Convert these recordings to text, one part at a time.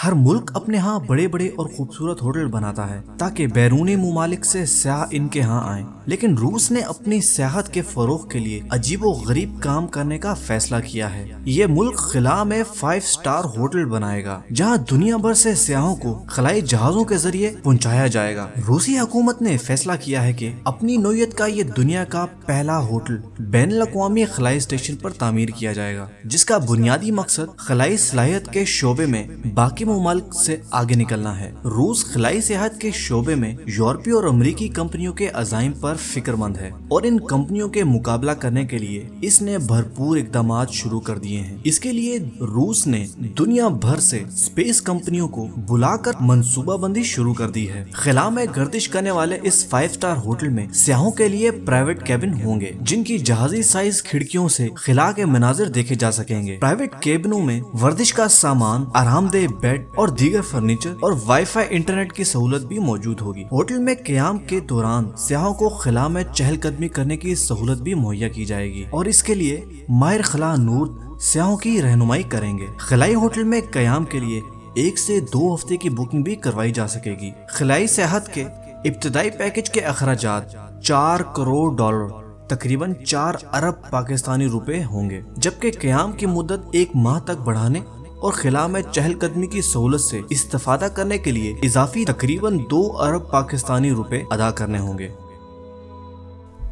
हर मुल्क अपने यहाँ बड़े बड़े और खूबसूरत होटल बनाता है ताकि बैरूनी मुमालिक से सयाह इनके यहाँ आए, लेकिन रूस ने अपनी सियाहत के फरोग के लिए अजीबो गरीब काम करने का फैसला किया है। ये मुल्क खिला में 5 स्टार होटल बनाएगा जहाँ दुनिया भर से सयाहों को खलाई जहाजों के जरिए पहुँचाया जाएगा। रूसी हुकूमत ने फैसला किया है कि अपनी नौयत का ये दुनिया का पहला होटल बैनुल-अक़वामी खलाई स्टेशन पर तामीर किया जाएगा, जिसका बुनियादी मकसद खलाई सलाहियत के शोबे में बाकी मुमालिक से आगे निकलना है। रूस खलाई सेहत के शोबे में यूरोपीय और अमेरिकी कंपनियों के अज़ाइम पर फिक्रमंद है और इन कंपनियों के मुकाबला करने के लिए इसने भरपूर इक़दामात शुरू कर दिए हैं। इसके लिए रूस ने दुनिया भर से स्पेस कंपनियों को बुलाकर मंसूबाबंदी शुरू कर दी है। खिला में गर्दिश करने वाले इस 5 स्टार होटल में सयाहों के लिए प्राइवेट केबिन होंगे, जिनकी जहाजी साइज खिड़कियों से खिला के मनाजिर देखे जा सकेंगे। प्राइवेट केबिनों में वर्जिश का सामान, आरामदेह बेड और दीगर फर्नीचर और वाईफाई इंटरनेट की सहूलत भी मौजूद होगी। होटल में क़याम के दौरान सयाहों को खिला में चहलकदमी करने की सहूलत भी मुहैया की जाएगी और इसके लिए माहिर खिला नूर सयाहों की रहनुमाई करेंगे। खिलाई होटल में क़याम के लिए 1 से 2 हफ्ते की बुकिंग भी करवाई जा सकेगी। खिलाई सेहत के इब्तदाई पैकेज के अखराजात $4 करोड़ तकरीबन 4 अरब पाकिस्तानी रुपए होंगे, जबकि क़याम की मुद्दत 1 माह तक बढ़ाने और खिला में चहलकदमी की सहूलत से इस्तेफादा करने के लिए इजाफी तकरीबन 2 अरब पाकिस्तानी रुपए अदा करने होंगे।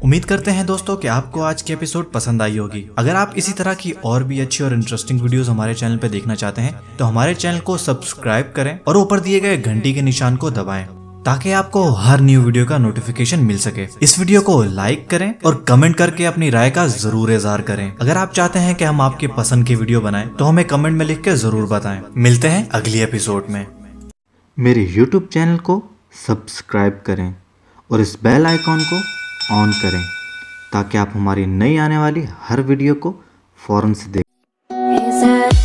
उम्मीद करते हैं दोस्तों कि आपको आज की एपिसोड पसंद आई होगी। अगर आप इसी तरह की और भी अच्छी और इंटरेस्टिंग वीडियोस हमारे चैनल पे देखना चाहते हैं तो हमारे चैनल को सब्सक्राइब करें और ऊपर दिए गए घंटी के निशान को दबाएं ताकि आपको हर न्यू वीडियो का नोटिफिकेशन मिल सके। इस वीडियो को लाइक करें और कमेंट करके अपनी राय का जरूर इज़हार करें। अगर आप चाहते हैं कि हम आपके पसंद की वीडियो बनाएं तो हमें कमेंट में लिख के जरूर बताएं। मिलते हैं अगली एपिसोड में। मेरे YouTube चैनल को सब्सक्राइब करें और इस बेल आइकॉन को ऑन करें ताकि आप हमारी नई आने वाली हर वीडियो को फौरन से देखें।